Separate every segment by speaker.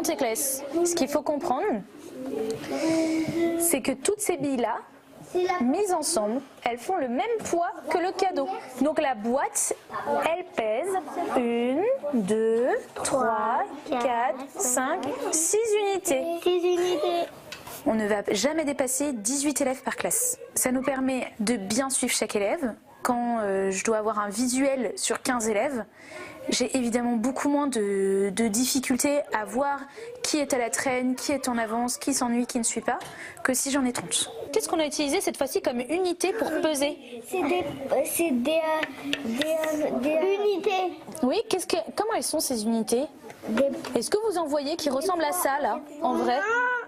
Speaker 1: tes classes. Ce qu'il faut comprendre, c'est que toutes ces billes-là, mises ensemble, elles font le même poids que le cadeau. Donc la boîte, elle pèse 1, 2, 3, 4, 5, 6 unités.
Speaker 2: 6 unités.
Speaker 1: On ne va jamais dépasser 18 élèves par classe. Ça nous permet de bien suivre chaque élève. Quand je dois avoir un visuel sur 15 élèves, j'ai évidemment beaucoup moins de difficultés à voir qui est à la traîne, qui est en avance, qui s'ennuie, qui ne suit pas, que si j'en ai 30. Qu'est-ce qu'on a utilisé cette fois-ci comme unité pour peser?
Speaker 2: C'est des unités.
Speaker 1: Oui, comment elles sont ces unités? Est-ce que vous en voyez qui ressemblent à ça là, en vrai?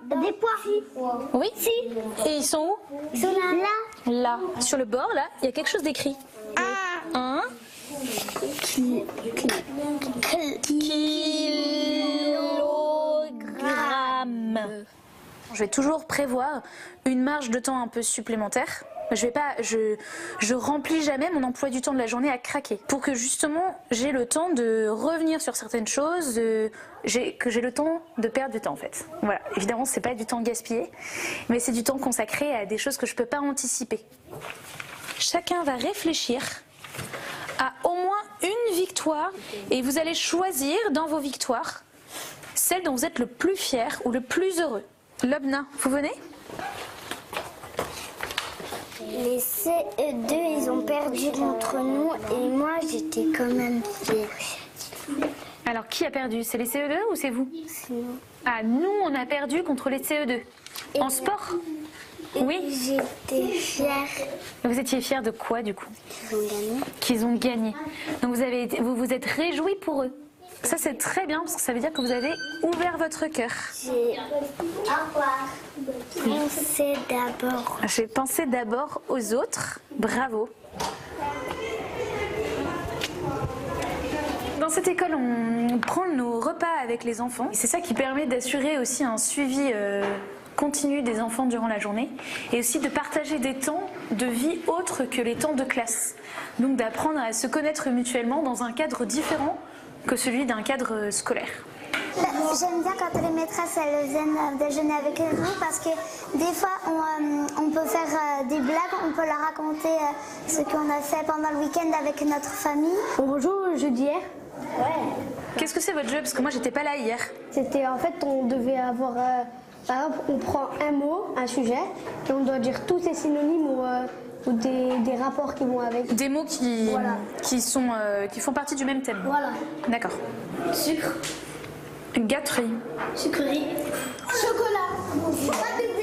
Speaker 2: Des pois.
Speaker 1: Oui.
Speaker 2: Si.
Speaker 1: Et ils sont où?
Speaker 2: Ils sont là.
Speaker 1: Là. Sur le bord là, il y a quelque chose d'écrit. Un kilogramme. Je vais toujours prévoir une marge de temps un peu supplémentaire. Je remplis jamais mon emploi du temps de la journée à craquer pour que justement j'ai le temps de revenir sur certaines choses, que j'ai le temps de perdre du temps en fait. Voilà, évidemment c'est pas du temps gaspillé, mais c'est du temps consacré à des choses que je peux pas anticiper. Chacun va réfléchir à au moins une victoire et vous allez choisir dans vos victoires celle dont vous êtes le plus fier ou le plus heureux. Lobna, vous venez?
Speaker 2: Les CE2, ils ont perdu contre nous et moi, j'étais quand même fière.
Speaker 1: Alors, qui a perdu? C'est les CE2 ou c'est vous?
Speaker 2: C'est nous.
Speaker 1: Ah, nous, on a perdu contre les CE2. En sport? Oui.
Speaker 2: J'étais fière.
Speaker 1: Vous étiez fiers de quoi, du coup?
Speaker 2: Qu'ils ont gagné.
Speaker 1: Qu'ils ont gagné. Donc, vous vous êtes réjouis pour eux. Ça, c'est très bien, parce que ça veut dire que vous avez ouvert votre cœur.
Speaker 2: J'ai pensé d'abord.
Speaker 1: J'ai pensé d'abord aux autres. Bravo. Dans cette école, on prend nos repas avec les enfants. C'est ça qui permet d'assurer aussi un suivi continu des enfants durant la journée et aussi de partager des temps de vie autres que les temps de classe. Donc d'apprendre à se connaître mutuellement dans un cadre différent que celui d'un cadre scolaire.
Speaker 2: J'aime bien quand les maîtresses elles viennent déjeuner avec nous parce que des fois on peut faire des blagues, on peut leur raconter ce qu'on a fait pendant le week-end avec notre famille.
Speaker 3: On joue au jeu d'hier.
Speaker 2: Ouais.
Speaker 1: Qu'est-ce que c'est votre jeu? Parce que moi j'étais pas là hier.
Speaker 3: C'était en fait on devait avoir par exemple on prend un mot, un sujet et on doit dire tous ces synonymes ou des rapports qui vont avec.
Speaker 1: Des mots qui font partie du même thème.
Speaker 3: Voilà.
Speaker 1: D'accord.
Speaker 2: Sucre.
Speaker 1: Gâterie.
Speaker 2: Sucrerie.